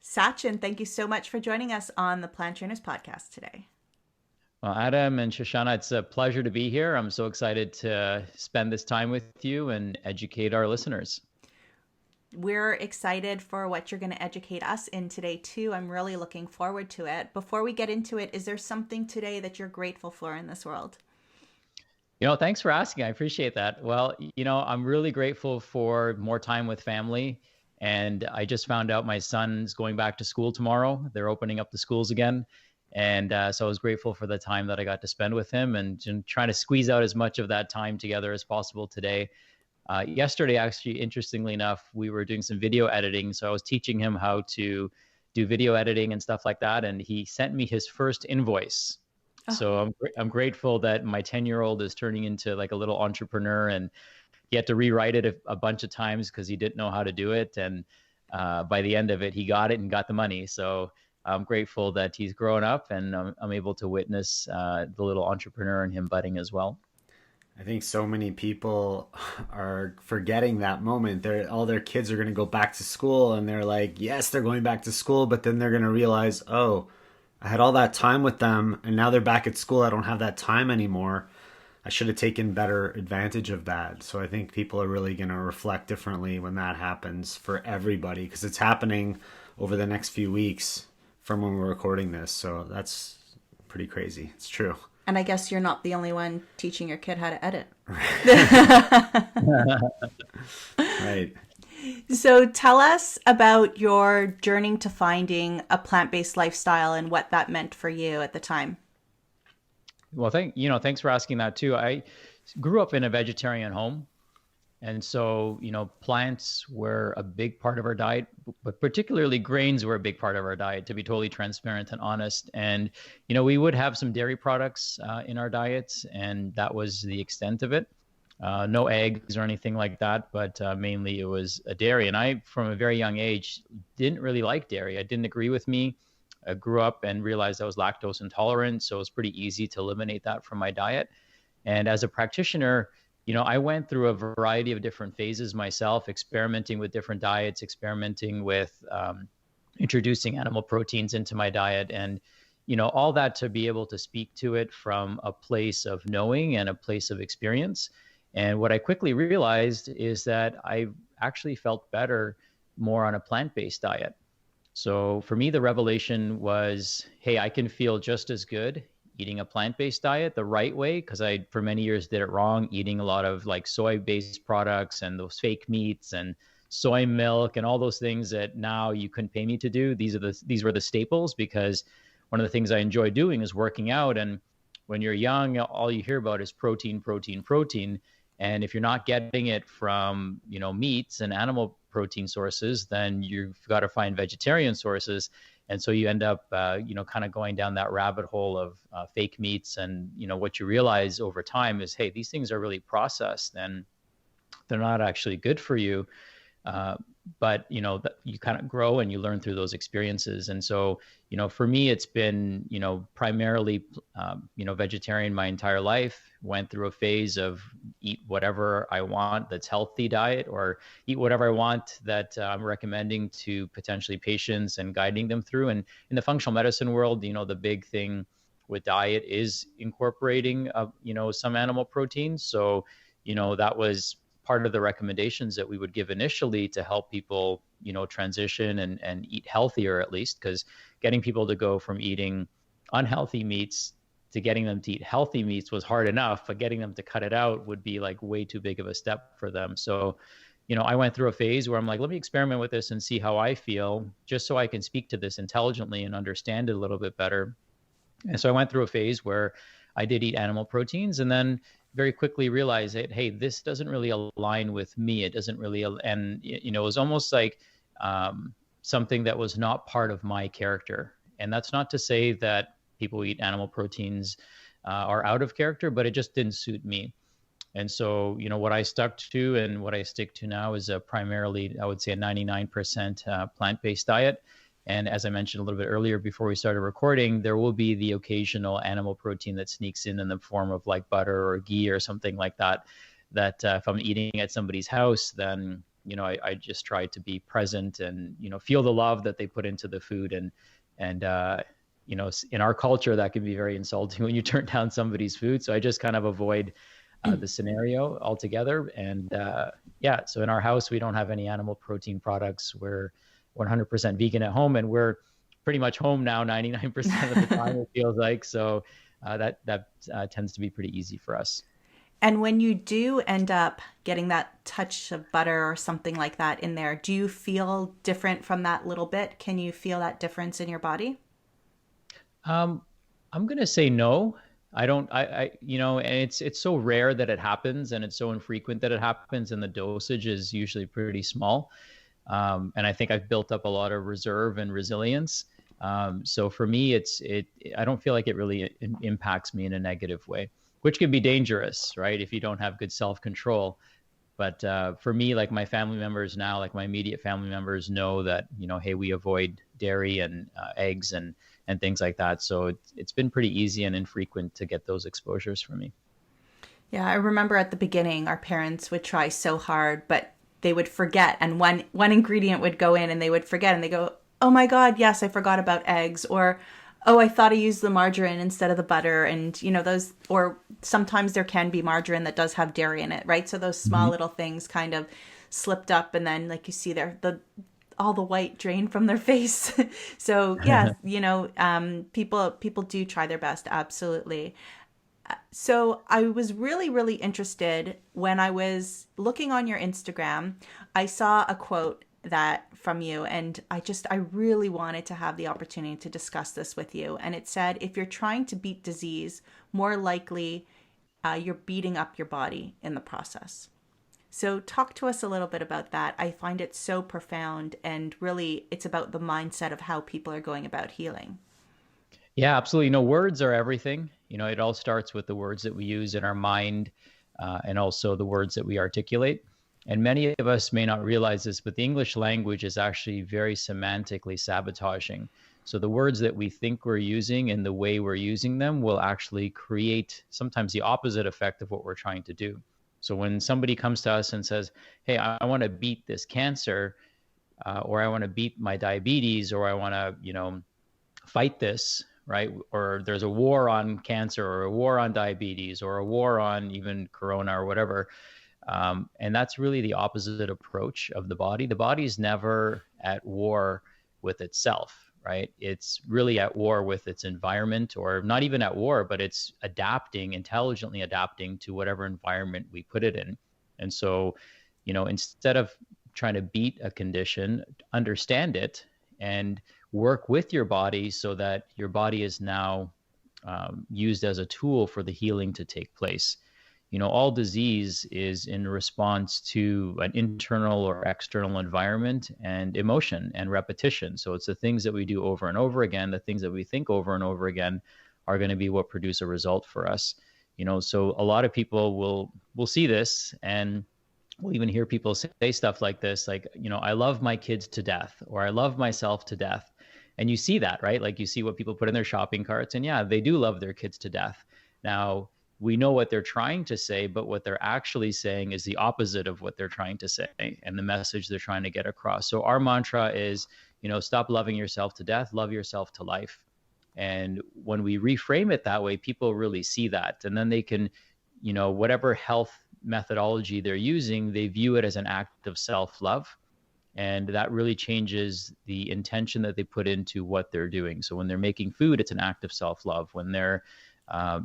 Sachin, thank you so much for joining us on the Plant Trainers podcast today. Well, Adam and Shoshana, it's a pleasure to be here. I'm so excited to spend this time with you and educate our listeners. We're excited for what you're going to educate us in today, too. I'm really looking forward to it. Before we get into it, is there something today that you're grateful for in this world? Thanks for asking. I appreciate that. Well, I'm really grateful for more time with family. And I just found out my son's going back to school tomorrow. They're opening up the schools again. And so I was grateful for the time that I got to spend with him and trying to squeeze out as much of that time together as possible today. Yesterday, actually, interestingly enough, we were doing some video editing. So I was teaching him how to do video editing and stuff like that. And he sent me his first invoice. Oh, So I'm grateful that my 10-year-old is turning into like a little entrepreneur, and he had to rewrite it a bunch of times because he didn't know how to do it. And by the end of it, he got it and got the money. So I'm grateful that he's grown up, and I'm able to witness the little entrepreneur in him budding as well. I think so many people are forgetting that moment. All their kids are going to go back to school, and they're like, yes, they're going back to school, but then they're going to realize, oh, I had all that time with them, and now they're back at school. I don't have that time anymore. I should have taken better advantage of that. So I think people are really going to reflect differently when that happens for everybody, because it's happening over the next few weeks from when we're recording this. So that's pretty crazy. It's true. and I guess you're not the only one teaching your kid how to edit. Right. So tell us about your journey to finding a plant-based lifestyle and what that meant for you at the time. Well, thanks for asking that too. I grew up in a vegetarian home. And so, plants were a big part of our diet, but particularly grains were a big part of our diet, to be totally transparent and honest. And, we would have some dairy products in our diets, and that was the extent of it. No eggs or anything like that, but mainly it was a dairy. And I, from a very young age, didn't really like dairy. It didn't agree with me. I grew up and realized I was lactose intolerant, so it was pretty easy to eliminate that from my diet. And as a practitioner, I went through a variety of different phases myself, experimenting with different diets, experimenting with introducing animal proteins into my diet, and all that to be able to speak to it from a place of knowing and a place of experience. And what I quickly realized is that I actually felt better more on a plant-based diet. So for me, the revelation was, hey, I can feel just as good eating a plant-based diet the right way, because I, for many years, did it wrong, eating a lot of like soy-based products and those fake meats and soy milk and all those things that now you couldn't pay me to do. These were the staples, because one of the things I enjoy doing is working out. And when you're young, all you hear about is protein, protein, protein. And if you're not getting it from, meats and animal protein sources, then you've got to find vegetarian sources. And so you end up, kind of going down that rabbit hole of fake meats. And, what you realize over time is, hey, these things are really processed and they're not actually good for you. But, you kind of grow and you learn through those experiences. And so, for me, it's been, primarily, vegetarian my entire life. Went through a phase of eat whatever I want that's healthy diet, or eat whatever I want that I'm recommending to potentially patients and guiding them through. And in the functional medicine world, the big thing with diet is incorporating, some animal proteins. So, that was part of the recommendations that we would give initially to help people, transition and eat healthier, at least, because getting people to go from eating unhealthy meats to getting them to eat healthy meats was hard enough, but getting them to cut it out would be like way too big of a step for them. So, I went through a phase where I'm like, let me experiment with this and see how I feel, just so I can speak to this intelligently and understand it a little bit better. And so I went through a phase where I did eat animal proteins, and then very quickly realized that, hey, this doesn't really align with me. It doesn't really, and it was almost like something that was not part of my character. And that's not to say that people who eat animal proteins are out of character, but it just didn't suit me. And so, what I stuck to and what I stick to now is primarily, I would say, a 99% plant-based diet. And as I mentioned a little bit earlier before we started recording, there will be the occasional animal protein that sneaks in the form of like butter or ghee or something like that, that if I'm eating at somebody's house, then I just try to be present and, feel the love that they put into the food. And in our culture, that can be very insulting when you turn down somebody's food. So I just kind of avoid the scenario altogether. And so in our house, we don't have any animal protein products. We're 100% vegan at home, and we're pretty much home now 99% of the time, it feels like. So that tends to be pretty easy for us. And when you do end up getting that touch of butter or something like that in there, do you feel different from that little bit? Can you feel that difference in your body? I'm going to say no. I don't, and it's so rare that it happens, and it's so infrequent that it happens, and the dosage is usually pretty small. And I think I've built up a lot of reserve and resilience. So for me, I don't feel like it really impacts me in a negative way, which can be dangerous, right? If you don't have good self-control. But for me, like my family members now, like my immediate family members know that, hey, we avoid dairy and eggs and things like that. So it's been pretty easy and infrequent to get those exposures for me. Yeah, I remember at the beginning, our parents would try so hard, but they would forget. And one ingredient would go in and they would forget, and they go, oh my God, yes, I forgot about eggs. Or, oh, I thought I used the margarine instead of the butter. And, those, or sometimes there can be margarine that does have dairy in it, right? So those small little things kind of slipped up, and then like you see there, all the white drain from their face. So yeah, people do try their best. Absolutely. So I was really, really interested when I was looking on your Instagram. I saw a quote that from you, and I really wanted to have the opportunity to discuss this with you. And it said, if you're trying to beat disease, more likely you're beating up your body in the process. So talk to us a little bit about that. I find it so profound, and really it's about the mindset of how people are going about healing. Yeah, absolutely. Words are everything. It all starts with the words that we use in our mind, and also the words that we articulate. And many of us may not realize this, but the English language is actually very semantically sabotaging. So the words that we think we're using and the way we're using them will actually create sometimes the opposite effect of what we're trying to do. So when somebody comes to us and says, hey, I want to beat this cancer, or I want to beat my diabetes, or I want to, fight this, right? Or there's a war on cancer, or a war on diabetes, or a war on even corona or whatever. And that's really the opposite approach of the body. The body is never at war with itself, right? It's really at war with its environment, or not even at war, but it's intelligently adapting to whatever environment we put it in. And so, instead of trying to beat a condition, understand it and work with your body so that your body is now used as a tool for the healing to take place. All disease is in response to an internal or external environment and emotion and repetition. So it's the things that we do over and over again, the things that we think over and over again are going to be what produce a result for us. So a lot of people will see this, and we'll even hear people say stuff like this, like, I love my kids to death, or I love myself to death. And you see that, right? Like you see what people put in their shopping carts, and yeah, they do love their kids to death. Now, we know what they're trying to say, but what they're actually saying is the opposite of what they're trying to say and the message they're trying to get across. So our mantra is, stop loving yourself to death, love yourself to life. And when we reframe it that way, people really see that. And then they can, whatever health methodology they're using, they view it as an act of self-love. And that really changes the intention that they put into what they're doing. So when they're making food, it's an act of self-love. When they're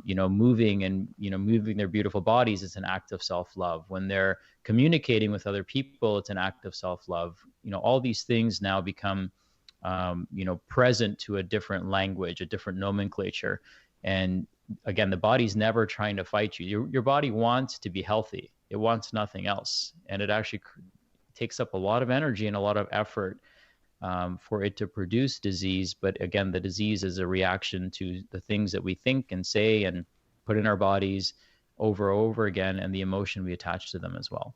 moving and, moving their beautiful bodies, it's an act of self-love. When they're communicating with other people, it's an act of self-love. All these things now become, present to a different language, a different nomenclature. And again, the body's never trying to fight you. Your body wants to be healthy. It wants nothing else. And it actually takes up a lot of energy and a lot of effort for it to produce disease. But again, the disease is a reaction to the things that we think and say and put in our bodies over and over again, and the emotion we attach to them as well.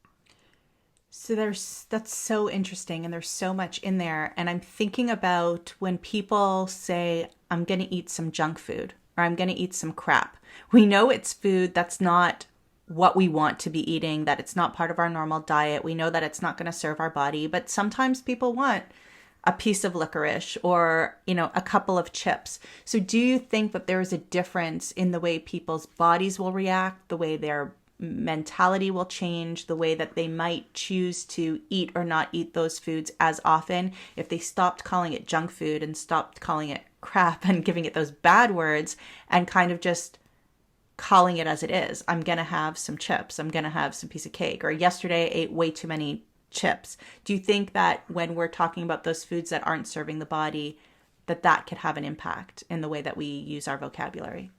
So that's so interesting, and there's so much in there. And I'm thinking about when people say, I'm going to eat some junk food, or I'm going to eat some crap. We know it's food that's not what we want to be eating, that it's not part of our normal diet. We know that it's not going to serve our body, but sometimes people want a piece of licorice or, a couple of chips. So do you think that there is a difference in the way people's bodies will react, the way their mentality will change, the way that they might choose to eat or not eat those foods as often if they stopped calling it junk food and stopped calling it crap and giving it those bad words and kind of just calling it as it is? I'm going to have some chips. I'm going to have some piece of cake. Or yesterday I ate way too many chips. Do you think that when we're talking about those foods that aren't serving the body, that could have an impact in the way that we use our vocabulary?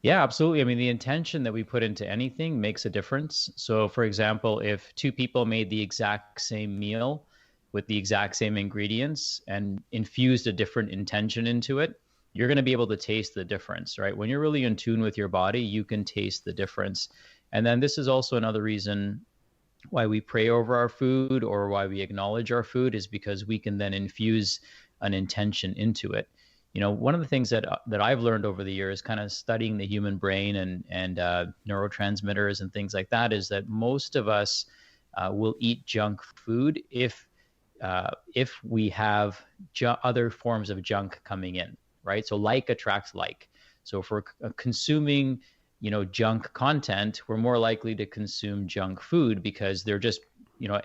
Yeah, absolutely. I mean, the intention that we put into anything makes a difference. So, for example, if two people made the exact same meal with the exact same ingredients and infused a different intention into it, you're going to be able to taste the difference, right? When you're really in tune with your body, you can taste the difference. And then this is also another reason why we pray over our food or why we acknowledge our food, is because we can then infuse an intention into it. One of the things that I've learned over the years, kind of studying the human brain and neurotransmitters and things like that, is that most of us will eat junk food if we have other forms of junk coming in, right? So like attracts like. So if we're consuming, junk content, we're more likely to consume junk food because they're just,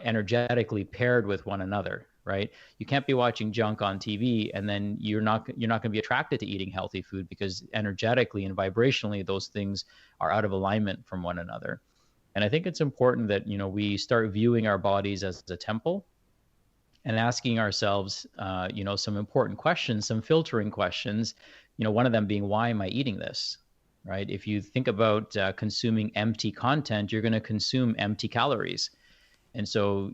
energetically paired with one another, right? You can't be watching junk on TV and then you're not going to be attracted to eating healthy food, because energetically and vibrationally those things are out of alignment from one another. And I think it's important that we start viewing our bodies as a temple and asking ourselves some important questions, some filtering questions. One of them being, why am I eating this? Right? If you think about consuming empty content, you're going to consume empty calories. And so,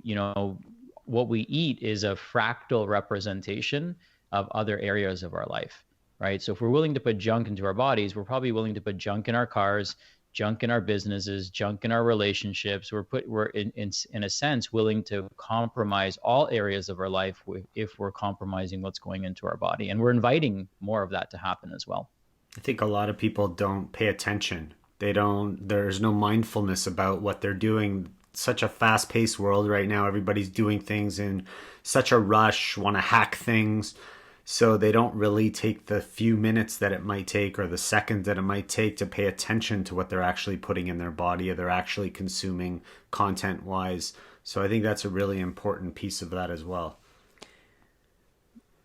what we eat is a fractal representation of other areas of our life, right? So if we're willing to put junk into our bodies, we're probably willing to put junk in our cars, junk in our businesses, junk in our relationships. We're in a sense willing to compromise all areas of our life if we're compromising what's going into our body. And we're inviting more of that to happen as well. I think a lot of people don't pay attention. There's no mindfulness about what they're doing. Such a fast-paced world right now. Everybody's doing things in such a rush, want to hack things. So they don't really take the few minutes that it might take or the seconds that it might take to pay attention to what they're actually putting in their body or they're actually consuming content-wise. So I think that's a really important piece of that as well.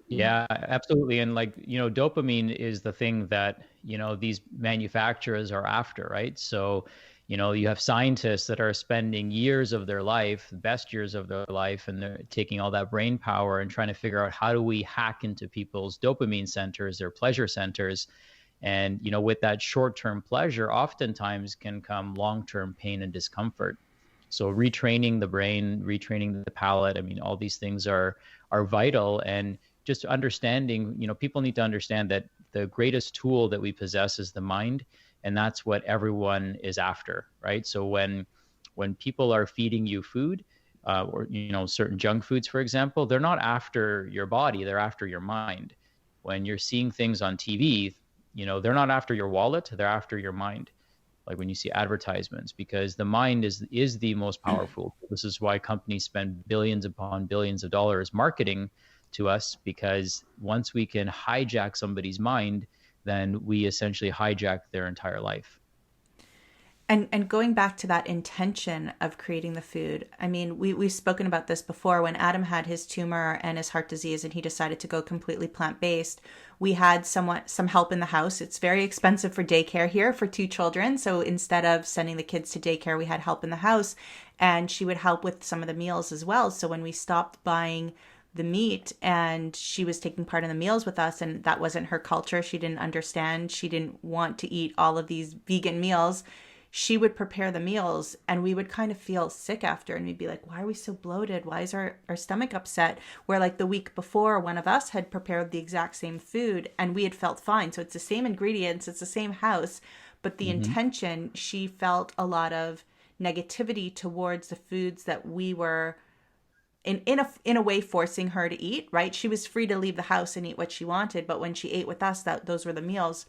Yeah, absolutely. And dopamine is the thing that, these manufacturers are after, right? So, you have scientists that are spending years of their life, the best years of their life, and they're taking all that brain power and trying to figure out, how do we hack into people's dopamine centers, their pleasure centers? And, with that short-term pleasure, oftentimes can come long-term pain and discomfort. So retraining the brain, retraining the palate, I mean, all these things are vital. And just understanding, people need to understand that the greatest tool that we possess is the mind. And that's what everyone is after, right? So when people are feeding you food, or certain junk foods, for example, they're not after your body; they're after your mind. When you're seeing things on TV, they're not after your wallet; they're after your mind. Like when you see advertisements, because the mind is the most powerful. This is why companies spend billions upon billions of dollars marketing to us, because once we can hijack somebody's mind, then we essentially hijack their entire life. And going back to that intention of creating the food, I mean, we've spoken about this before. When Adam had his tumor and his heart disease and he decided to go completely plant-based, we had some help in the house. It's very expensive for daycare here for 2 children. So instead of sending the kids to daycare, we had help in the house, and she would help with some of the meals as well. So when we stopped buying the meat and she was taking part in the meals with us, and that wasn't her culture, she didn't understand, she didn't want to eat all of these vegan meals, she would prepare the meals and we would kind of feel sick after, and we'd be like, why are we so bloated? Why is our stomach upset? Where like the week before, one of us had prepared the exact same food and we had felt fine. So it's the same ingredients, it's the same house, but the intention, she felt a lot of negativity towards the foods that we were in a way forcing her to eat, right? She was free to leave the house and eat what she wanted, but when she ate with us, those were the meals.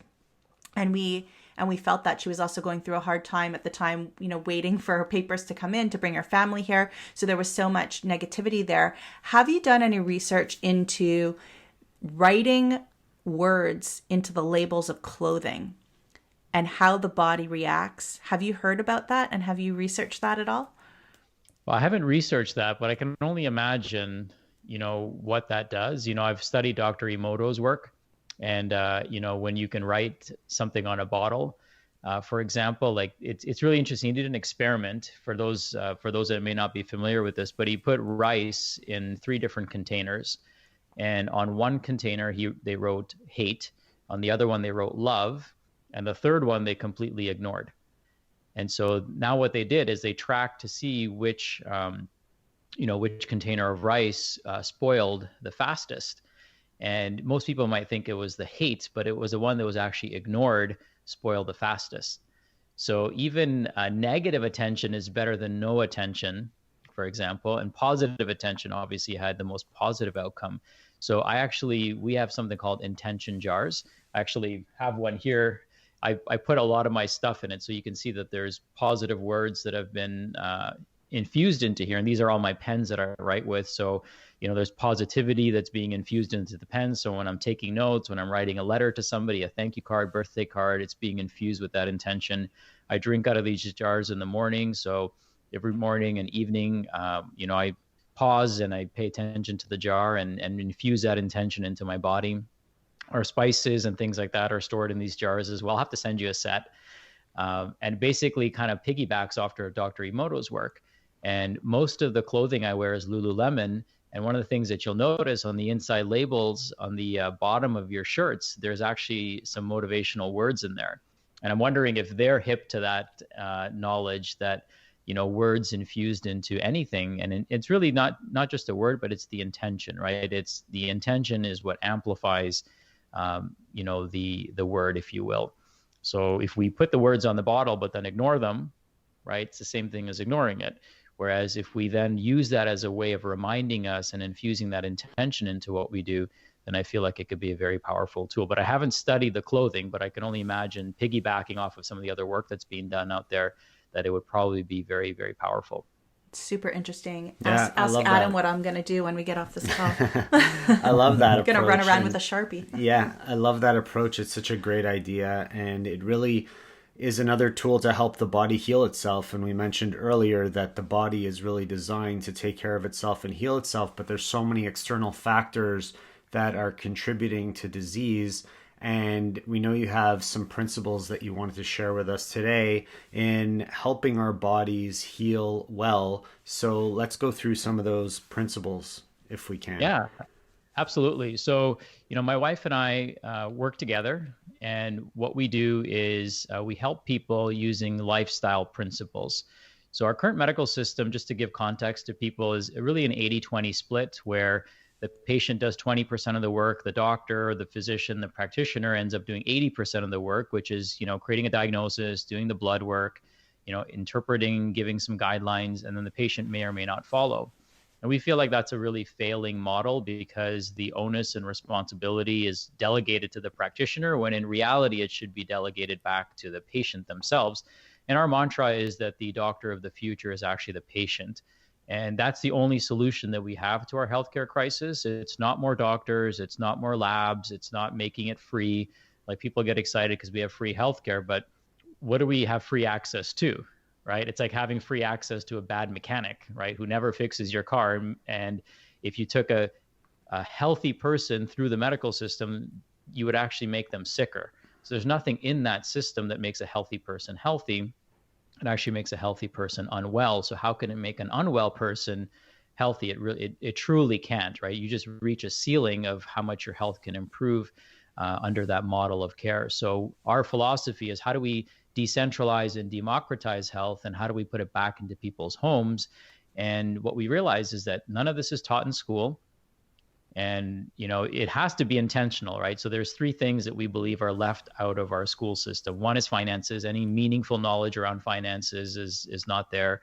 And we And we felt that she was also going through a hard time at the time, waiting for her papers to come in to bring her family here. So there was so much negativity there. Have you done any research into writing words into the labels of clothing and how the body reacts? Have you heard about that, and have you researched that at all? Well, I haven't researched that, but I can only imagine, what that does. I've studied Dr. Emoto's work, and, when you can write something on a bottle, for example, like it's really interesting. He did an experiment for those that may not be familiar with this, but he put rice in 3 different containers. And on one container, they wrote hate. On the other one, they wrote love. And the third one, they completely ignored. And so now what they did is they tracked to see which container of rice spoiled the fastest. And most people might think it was the hate, but it was the one that was actually ignored spoiled the fastest. So even negative attention is better than no attention, for example, and positive attention obviously had the most positive outcome. So we have something called intention jars. I actually have one here. I put a lot of my stuff in it, so you can see that there's positive words that have been infused into here. And these are all my pens that I write with. So, there's positivity that's being infused into the pen. So when I'm taking notes, when I'm writing a letter to somebody, a thank you card, birthday card, it's being infused with that intention. I drink out of these jars in the morning. So every morning and evening, I pause and I pay attention to the jar and infuse that intention into my body. Our spices and things like that are stored in these jars as well. I'll have to send you a set. And basically kind of piggybacks after Dr. Emoto's work. And most of the clothing I wear is Lululemon. And one of the things that you'll notice on the inside labels on the bottom of your shirts, there's actually some motivational words in there. And I'm wondering if they're hip to that knowledge that, words infused into anything. And it's really not just a word, but it's the intention, right? It's the intention is what amplifies the word, if you will. So if we put the words on the bottle, but then ignore them, right, it's the same thing as ignoring it. Whereas if we then use that as a way of reminding us and infusing that intention into what we do, then I feel like it could be a very powerful tool. But I haven't studied the clothing, but I can only imagine piggybacking off of some of the other work that's being done out there, that it would probably be very, very powerful. Super interesting. Yeah, Ask Adam what I'm going to do when we get off this call. I love that I'm going to run around with a Sharpie. Yeah, I love that approach. It's such a great idea. And it really is another tool to help the body heal itself. And we mentioned earlier that the body is really designed to take care of itself and heal itself. But there's so many external factors that are contributing to disease. And we know you have some principles that you wanted to share with us today in helping our bodies heal well. So let's go through some of those principles if we can. Yeah, absolutely. So, my wife and I work together, and what we do is we help people using lifestyle principles. So our current medical system, just to give context to people, is really an 80-20 split where the patient does 20% of the work, the doctor, the physician, the practitioner ends up doing 80% of the work, which is, creating a diagnosis, doing the blood work, interpreting, giving some guidelines, and then the patient may or may not follow. And we feel like that's a really failing model because the onus and responsibility is delegated to the practitioner when in reality it should be delegated back to the patient themselves. And our mantra is that the doctor of the future is actually the patient. And that's the only solution that we have to our healthcare crisis. It's not more doctors, it's not more labs, it's not making it free. Like, people get excited because we have free healthcare, but what do we have free access to, right? It's like having free access to a bad mechanic, right, who never fixes your car. And if you took a healthy person through the medical system, you would actually make them sicker. So there's nothing in that system that makes a healthy person healthy. It actually makes a healthy person unwell. So how can it make an unwell person healthy? It truly can't, right? You just reach a ceiling of how much your health can improve under that model of care. So our philosophy is, how do we decentralize and democratize health, and how do we put it back into people's homes? And what we realize is that none of this is taught in school. And, it has to be intentional, right? So there's 3 things that we believe are left out of our school system. One is finances. Any meaningful knowledge around finances is not there.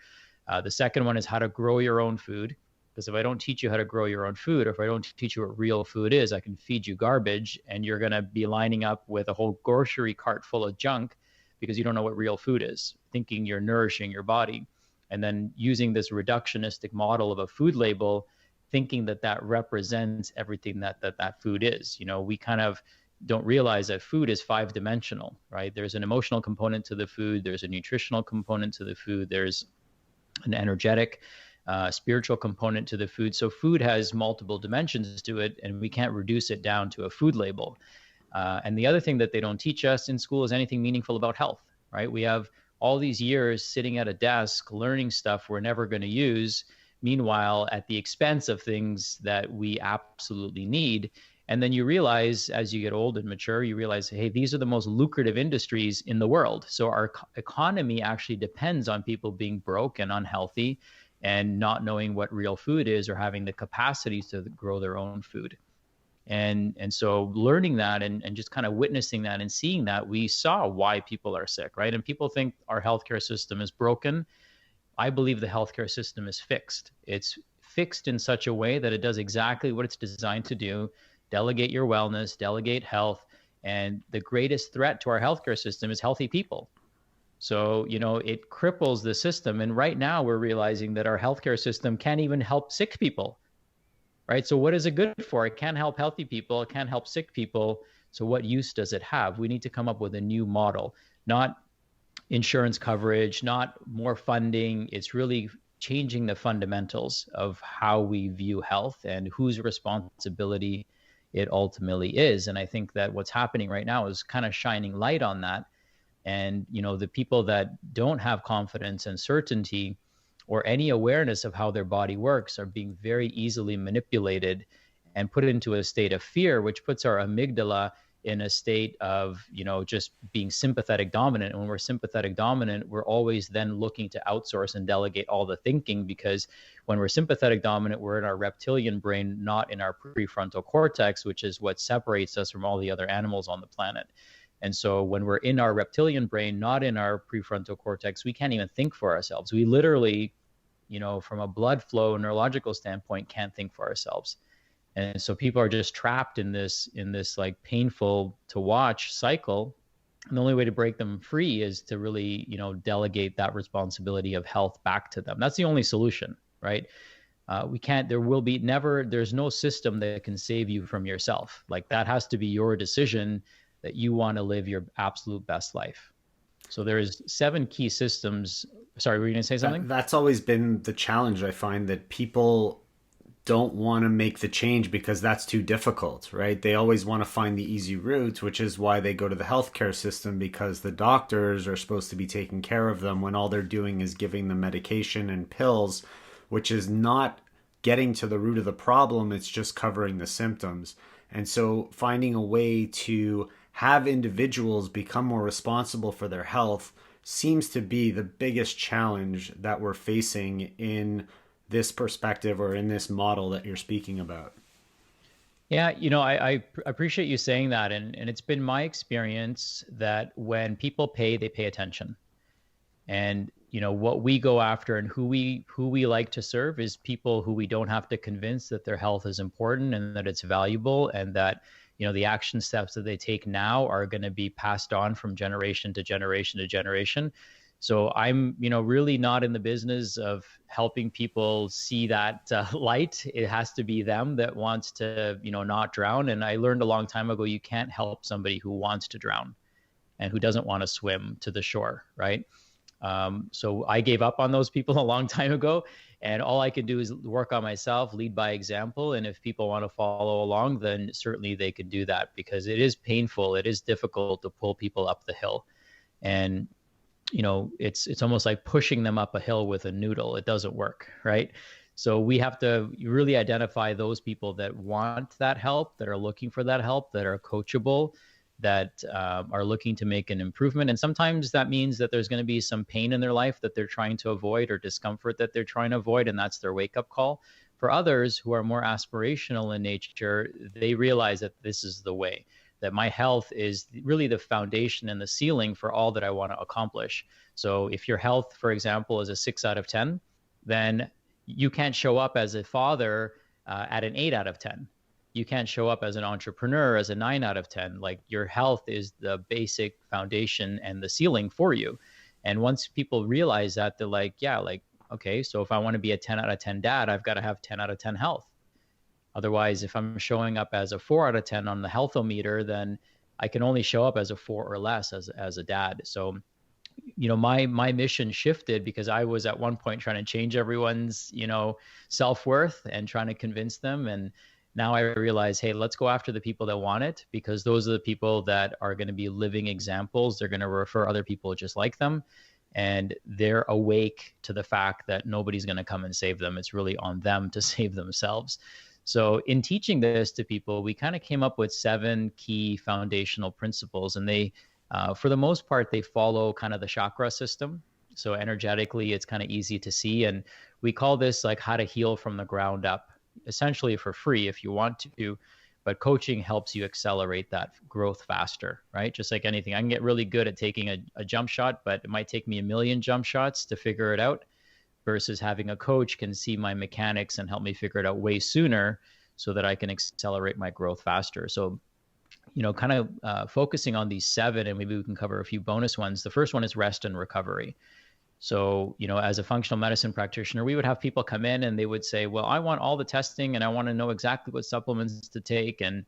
The second one is how to grow your own food. Because if I don't teach you how to grow your own food, or if I don't teach you what real food is, I can feed you garbage and you're going to be lining up with a whole grocery cart full of junk because you don't know what real food is, thinking you're nourishing your body. And then using this reductionistic model of a food label, thinking that that represents everything that food is. We kind of don't realize that food is 5-dimensional, right? There's an emotional component to the food. There's a nutritional component to the food. There's an energetic, spiritual component to the food. So food has multiple dimensions to it, and we can't reduce it down to a food label. And the other thing that they don't teach us in school is anything meaningful about health, right? We have all these years sitting at a desk learning stuff we're never going to use, meanwhile, at the expense of things that we absolutely need. And then you realize, as you get old and mature, you realize, hey, these are the most lucrative industries in the world. So our economy actually depends on people being broke and unhealthy and not knowing what real food is or having the capacity to grow their own food. And so learning that and just kind of witnessing that and seeing that, we saw why people are sick, right? And people think our healthcare system is broken. I believe the healthcare system is fixed. It's fixed in such a way that it does exactly what it's designed to do: delegate your wellness, delegate health. And the greatest threat to our healthcare system is healthy people. So, it cripples the system. And right now we're realizing that our healthcare system can't even help sick people, right? So what is it good for? It can't help healthy people. It can't help sick people. So what use does it have? We need to come up with a new model, not insurance coverage, not more funding. It's really changing the fundamentals of how we view health and whose responsibility it ultimately is. And I think that what's happening right now is kind of shining light on that. And, the people that don't have confidence and certainty or any awareness of how their body works are being very easily manipulated and put into a state of fear, which puts our amygdala in a state of, just being sympathetic dominant. And when we're sympathetic dominant, we're always then looking to outsource and delegate all the thinking, because when we're sympathetic dominant, we're in our reptilian brain, not in our prefrontal cortex, which is what separates us from all the other animals on the planet. And so when we're in our reptilian brain, not in our prefrontal cortex, we can't even think for ourselves. We literally, from a blood flow neurological standpoint, can't think for ourselves. And so people are just trapped in this like painful to watch cycle. And the only way to break them free is to really, delegate that responsibility of health back to them. That's the only solution, right? There's no system that can save you from yourself. Like, that has to be your decision that you want to live your absolute best life. So there's 7 key systems. Sorry, were you going to say something? That's always been the challenge. I find that people don't want to make the change because that's too difficult, right? They always want to find the easy route, which is why they go to the healthcare system, because the doctors are supposed to be taking care of them when all they're doing is giving them medication and pills, which is not getting to the root of the problem. It's just covering the symptoms. And so finding a way to have individuals become more responsible for their health seems to be the biggest challenge that we're facing in this perspective or in this model that you're speaking about. Yeah, I appreciate you saying that. And it's been my experience that when people pay, they pay attention. And, what we go after and who we like to serve is people who we don't have to convince that their health is important and that it's valuable, and that, the action steps that they take now are going to be passed on from generation to generation to generation. So I'm, really not in the business of helping people see that light. It has to be them that wants to, not drown. And I learned a long time ago, you can't help somebody who wants to drown and who doesn't want to swim to the shore, right? So I gave up on those people a long time ago, and all I can do is work on myself, lead by example. And if people want to follow along, then certainly they can do that, because it is painful. It is difficult to pull people up the hill. And it's almost like pushing them up a hill with a noodle. It doesn't work, right? So we have to really identify those people that want that help, that are looking for that help, that are coachable, that are looking to make an improvement. And sometimes that means that there's going to be some pain in their life that they're trying to avoid, or discomfort that they're trying to avoid, and that's their wake-up call. For others who are more aspirational in nature, they realize that this is the way, that my health is really the foundation and the ceiling for all that I want to accomplish. So if your health, for example, is a 6 out of 10, then you can't show up as a father at an 8 out of 10. you can't show up as an entrepreneur as a 9 out of 10. Like, your health is the basic foundation and the ceiling for you. And once people realize that, they're like, yeah, like, okay, so if I want to be a 10 out of 10 dad, I've got to have 10 out of 10 health. Otherwise, if I'm showing up as a 4 out of 10 on the healthometer, then I can only show up as a 4 or less as a dad. So, my mission shifted because I was at one point trying to change everyone's, self-worth and trying to convince them. And now I realize, hey, let's go after the people that want it, because those are the people that are going to be living examples. They're going to refer other people just like them. And they're awake to the fact that nobody's going to come and save them. It's really on them to save themselves. So in teaching this to people, we kind of came up with 7 key foundational principles, and they, for the most part, they follow kind of the chakra system. So energetically, it's kind of easy to see. And we call this like how to heal from the ground up, essentially for free if you want to. But coaching helps you accelerate that growth faster, right? Just like anything, I can get really good at taking a jump shot, but it might take me a million jump shots to figure it out, versus having a coach can see my mechanics and help me figure it out way sooner so that I can accelerate my growth faster. So, kind of focusing on these 7, and maybe we can cover a few bonus ones. The first one is rest and recovery. So, as a functional medicine practitioner, we would have people come in and they would say, well, I want all the testing and I want to know exactly what supplements to take. And,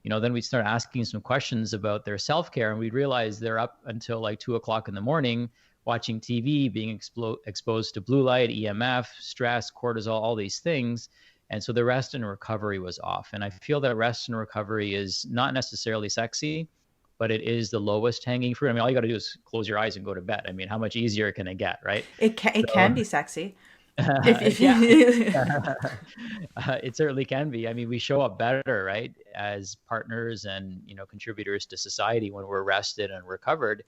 then we'd start asking some questions about their self-care, and we'd realize they're up until like 2:00 in the morning watching TV, being exposed to blue light, EMF, stress, cortisol, all these things. And so the rest and recovery was off. And I feel that rest and recovery is not necessarily sexy, but it is the lowest hanging fruit. I mean, all you got to do is close your eyes and go to bed. I mean, how much easier can it get, right? It can be sexy. It certainly can be. I mean, we show up better, right, as partners and, contributors to society when we're rested and recovered.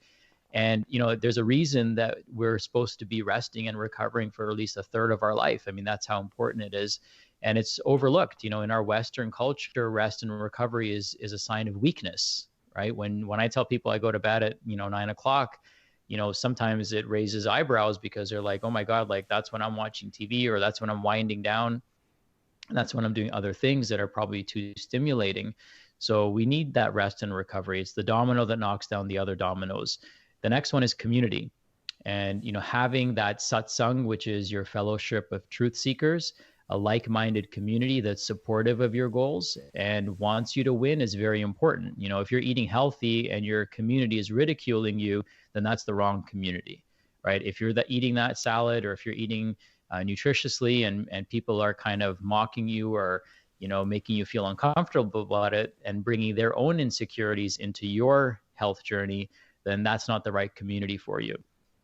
And, there's a reason that we're supposed to be resting and recovering for at least a third of our life. I mean, that's how important it is. And it's overlooked, in our Western culture, rest and recovery is a sign of weakness, right? When I tell people I go to bed at, 9:00, sometimes it raises eyebrows because they're like, oh my God, like that's when I'm watching TV, or that's when I'm winding down. That's when I'm doing other things that are probably too stimulating. So we need that rest and recovery. It's the domino that knocks down the other dominoes. The next one is community. And, having that satsang, which is your fellowship of truth seekers, a like-minded community that's supportive of your goals and wants you to win, is very important. If you're eating healthy and your community is ridiculing you, then that's the wrong community, right? If you're eating that salad, or if you're eating nutritiously and people are kind of mocking you, or, making you feel uncomfortable about it and bringing their own insecurities into your health journey, then that's not the right community for you.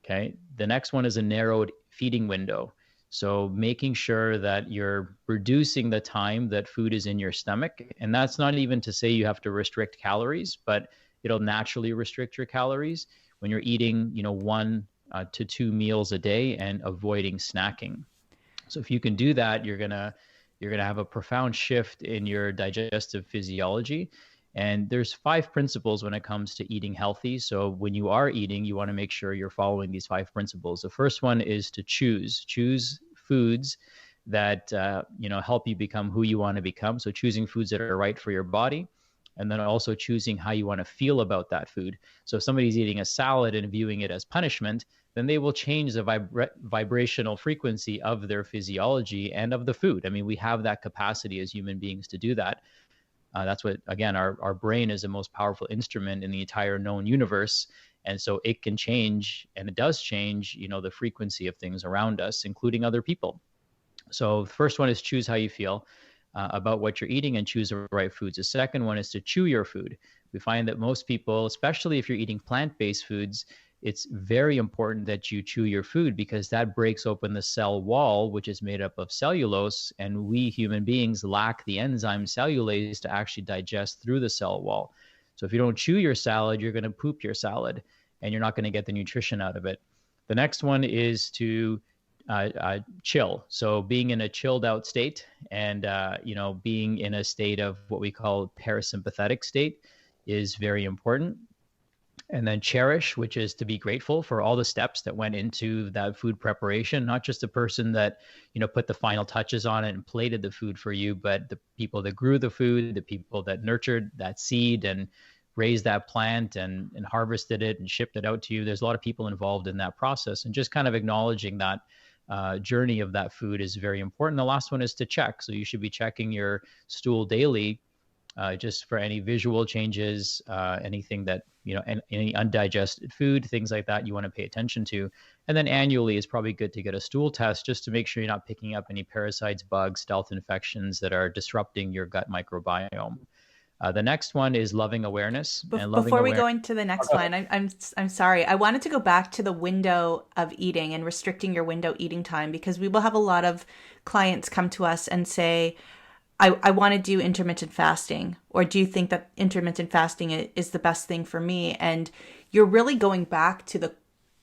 Okay. The next one is a narrowed feeding window. So making sure that you're reducing the time that food is in your stomach. And that's not even to say you have to restrict calories, but it'll naturally restrict your calories when you're eating, 1 to 2 meals a day and avoiding snacking. So if you can do that, you're gonna have a profound shift in your digestive physiology. And there's 5 principles when it comes to eating healthy. So when you are eating, you want to make sure you're following these 5 principles. The first one is to choose foods that, help you become who you want to become. So choosing foods that are right for your body, and then also choosing how you want to feel about that food. So if somebody's eating a salad and viewing it as punishment, then they will change the vibrational frequency of their physiology and of the food. I mean, we have that capacity as human beings to do that. That's what, again, our brain is the most powerful instrument in the entire known universe. And so it can change, and it does change, the frequency of things around us, including other people. So the first one is choose how you feel about what you're eating and choose the right foods. The second one is to chew your food. We find that most people, especially if you're eating plant-based foods, it's very important that you chew your food, because that breaks open the cell wall, which is made up of cellulose. And we human beings lack the enzyme cellulase to actually digest through the cell wall. So if you don't chew your salad, you're going to poop your salad and you're not going to get the nutrition out of it. The next one is to chill. So being in a chilled out state and, being in a state of what we call parasympathetic state is very important. And then cherish, which is to be grateful for all the steps that went into that food preparation, not just the person that, put the final touches on it and plated the food for you, but the people that grew the food, the people that nurtured that seed and raised that plant and harvested it and shipped it out to you. There's a lot of people involved in that process, and just kind of acknowledging that journey of that food is very important. The last one is to check. So you should be checking your stool daily, just for any visual changes, anything that, any undigested food, things like that you want to pay attention to. And then annually is probably good to get a stool test just to make sure you're not picking up any parasites, bugs, stealth infections that are disrupting your gut microbiome. The next one is loving awareness. Before we go into the next one, I'm sorry. I wanted to go back to the window of eating and restricting your window eating time, because we will have a lot of clients come to us and say, I want to do intermittent fasting, or do you think that intermittent fasting is the best thing for me? And you're really going back to the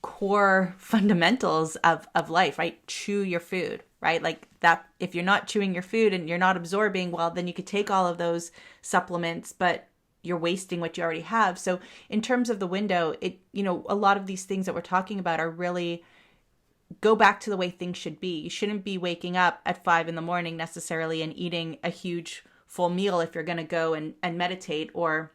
core fundamentals of life, right? Chew your food, right? Like that, if you're not chewing your food and you're not absorbing, well, then you could take all of those supplements, but you're wasting what you already have. So in terms of the window, a lot of these things that we're talking about are really go back to the way things should be. You shouldn't be waking up at 5 a.m. necessarily and eating a huge full meal if you're going to go and meditate, or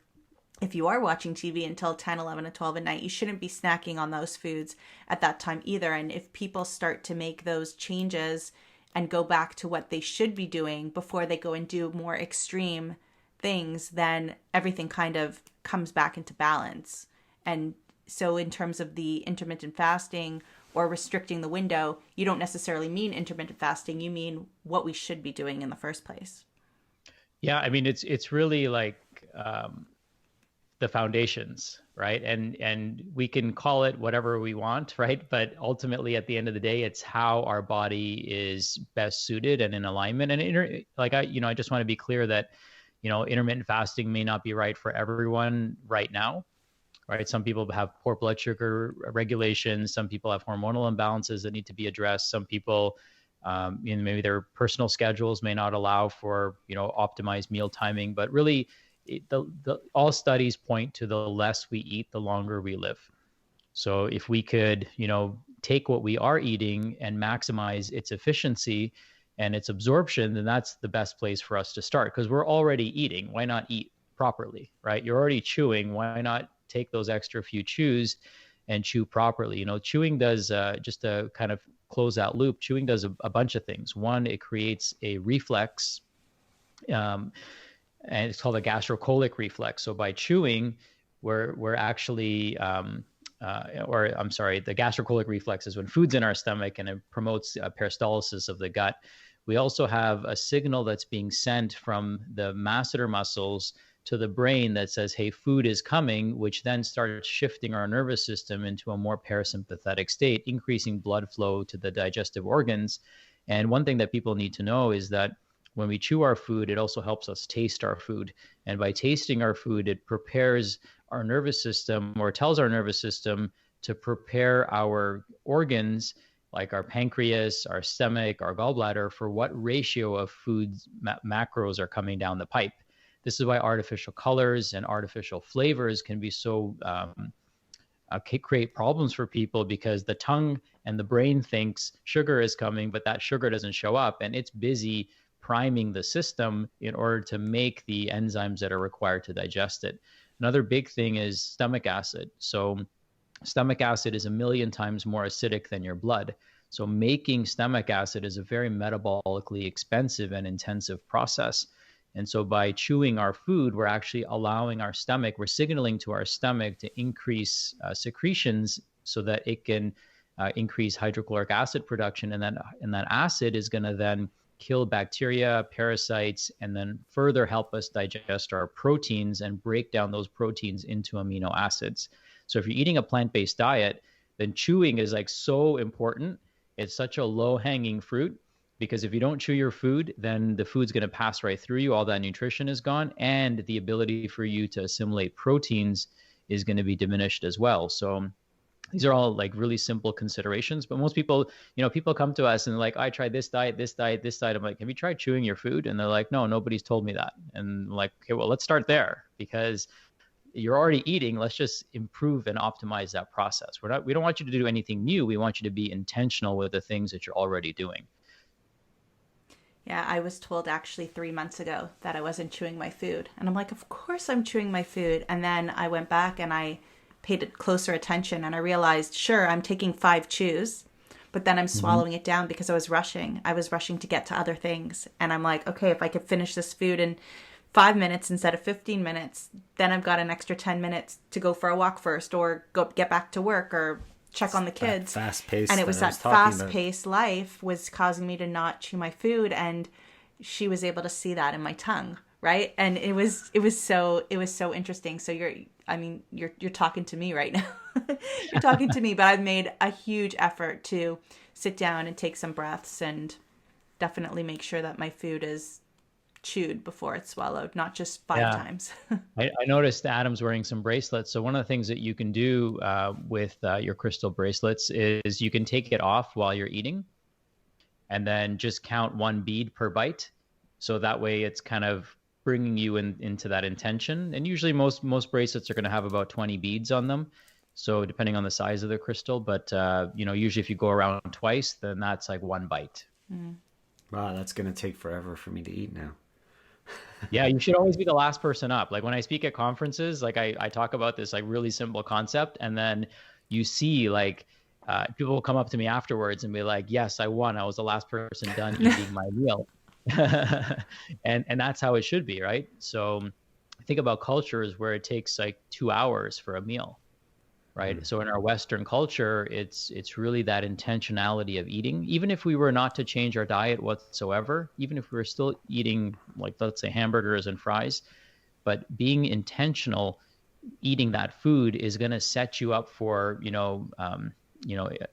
if you are watching TV until 10, 11, and 12 at night, you shouldn't be snacking on those foods at that time either. And if people start to make those changes and go back to what they should be doing before they go and do more extreme things, then everything kind of comes back into balance. And so in terms of the intermittent fasting or restricting the window, you don't necessarily mean intermittent fasting. You mean what we should be doing in the first place. Yeah, I mean, it's really like the foundations, right? And we can call it whatever we want, right? But ultimately, at the end of the day, it's how our body is best suited and in alignment. And I just want to be clear that, intermittent fasting may not be right for everyone right now. Right. Some people have poor blood sugar regulation. Some people have hormonal imbalances that need to be addressed. Some people, maybe their personal schedules may not allow for, optimized meal timing. But really, all studies point to the less we eat, the longer we live. So if we could, take what we are eating and maximize its efficiency and its absorption, then that's the best place for us to start, because we're already eating. Why not eat properly, right? You're already chewing. Why not take those extra few chews and chew properly? Chewing does, just to kind of close that loop, chewing does a bunch of things. One, it creates a reflex, and it's called a gastrocolic reflex. So by chewing, we're actually, the gastrocolic reflex is when food's in our stomach and it promotes peristalsis of the gut. We also have a signal that's being sent from the masseter muscles to the brain that says, hey, food is coming, which then starts shifting our nervous system into a more parasympathetic state, increasing blood flow to the digestive organs. And one thing that people need to know is that when we chew our food, it also helps us taste our food. And by tasting our food, it prepares our nervous system, or tells our nervous system to prepare our organs, like our pancreas, our stomach, our gallbladder, for what ratio of foods macros are coming down the pipe. This is why artificial colors and artificial flavors can be so create problems for people, because the tongue and the brain thinks sugar is coming, but that sugar doesn't show up, and it's busy priming the system in order to make the enzymes that are required to digest it. Another big thing is stomach acid. So stomach acid is 1,000,000 times more acidic than your blood. So making stomach acid is a very metabolically expensive and intensive process. And so by chewing our food, we're actually allowing our stomach, we're signaling to our stomach to increase secretions so that it can increase hydrochloric acid production. And that acid is going to then kill bacteria, parasites, and then further help us digest our proteins and break down those proteins into amino acids. So if you're eating a plant-based diet, then chewing is like so important. It's such a low-hanging fruit, because if you don't chew your food, then the food's going to pass right through you. All that nutrition is gone, and the ability for you to assimilate proteins is going to be diminished as well. So these are all like really simple considerations, but most people, people come to us and like, I tried this diet, this diet, this diet. I'm like, have you tried chewing your food? And they're like, no, nobody's told me that. And I'm like, okay, well, let's start there, because you're already eating. Let's just improve and optimize that process. We don't want you to do anything new. We want you to be intentional with the things that you're already doing. Yeah, I was told actually 3 months ago that I wasn't chewing my food. And I'm like, of course I'm chewing my food. And then I went back and I paid closer attention and I realized, sure, I'm taking 5 chews, but then I'm swallowing it down because I was rushing. I was rushing to get to other things. And I'm like, okay, if I could finish this food in 5 minutes instead of 15 minutes, then I've got an extra 10 minutes to go for a walk first or go get back to work or check on the kids. Fast paced. And it was that fast paced life was causing me to not chew my food. And she was able to see that in my tongue. Right. And it was so interesting. So you're talking to me right now. You're talking to me, but I've made a huge effort to sit down and take some breaths and definitely make sure that my food is chewed before it's swallowed, not just 5 times. I noticed Adam's wearing some bracelets. So one of the things that you can do with your crystal bracelets is you can take it off while you're eating and then just count 1 bead per bite. So that way it's kind of bringing you into that intention. And usually most bracelets are going to have about 20 beads on them. So depending on the size of the crystal, but usually if you go around twice, then that's like 1 bite. Wow, that's going to take forever for me to eat now. Yeah, you should always be the last person up. Like when I speak at conferences, like I talk about this like really simple concept, and then you see like people will come up to me afterwards and be like, yes, I won. I was the last person done eating my meal. and that's how it should be, right? So think about cultures where it takes like 2 hours for a meal, right? So in our Western culture, it's really that intentionality of eating. Even if we were not to change our diet whatsoever, even if we were still eating like, let's say, hamburgers and fries, but being intentional, eating that food is going to set you up for,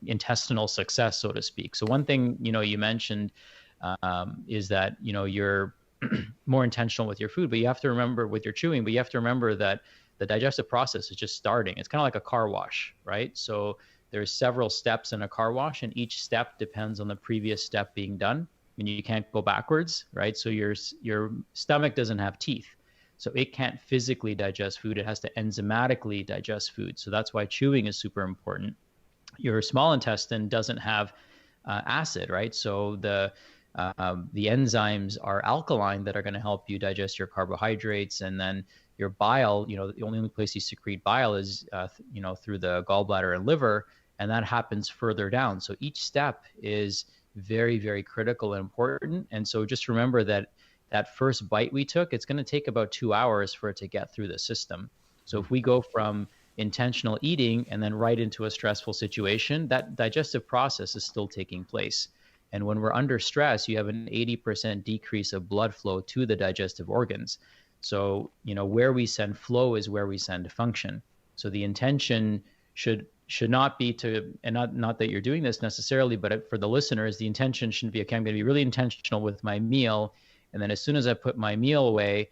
intestinal success, so to speak. So one thing, you mentioned is that, you're more intentional with your food, but you have to remember with your chewing, but you have to remember that the digestive process is just starting. It's kind of like a car wash, right? So there's several steps in a car wash, and each step depends on the previous step being done. And you can't go backwards, right? So your stomach doesn't have teeth. So it can't physically digest food. It has to enzymatically digest food. So that's why chewing is super important. Your small intestine doesn't have acid, right? So the enzymes are alkaline that are going to help you digest your carbohydrates, and then your bile, the only place you secrete bile is, through the gallbladder and liver, and that happens further down. So each step is very, very critical and important. And so just remember that first bite we took, it's going to take about 2 hours for it to get through the system. So if we go from intentional eating and then right into a stressful situation, that digestive process is still taking place. And when we're under stress, you have an 80% decrease of blood flow to the digestive organs. So, where we send flow is where we send function. So the intention should not be to, and not that you're doing this necessarily, but for the listeners, the intention shouldn't be, okay, I'm going to be really intentional with my meal. And then as soon as I put my meal away,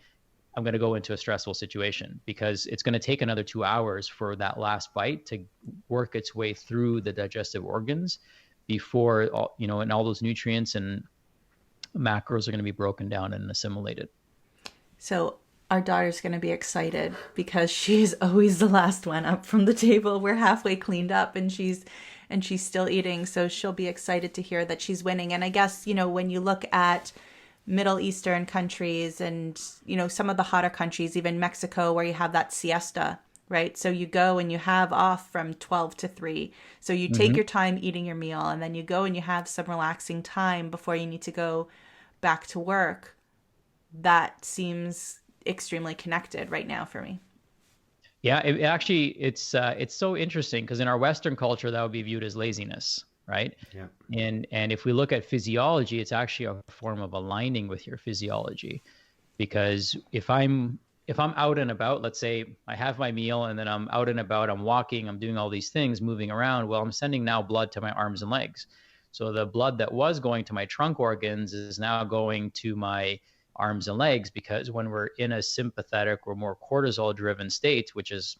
I'm going to go into a stressful situation, because it's going to take another 2 hours for that last bite to work its way through the digestive organs before, and all those nutrients and macros are going to be broken down and assimilated. So our daughter's going to be excited because she's always the last one up from the table. We're halfway cleaned up and she's still eating. So she'll be excited to hear that she's winning. And I guess, when you look at Middle Eastern countries and, some of the hotter countries, even Mexico, where you have that siesta, right? So you go and you have off from 12 to 3. So you take your time eating your meal, and then you go and you have some relaxing time before you need to go back to work. That seems extremely connected right now for me. Yeah, it's so interesting, because in our Western culture, that would be viewed as laziness, right? Yeah. And if we look at physiology, it's actually a form of aligning with your physiology, because if I'm out and about, let's say I have my meal and then I'm out and about, I'm walking, I'm doing all these things, moving around. Well, I'm sending now blood to my arms and legs. So the blood that was going to my trunk organs is now going to my arms and legs, because when we're in a sympathetic or more cortisol driven state, which is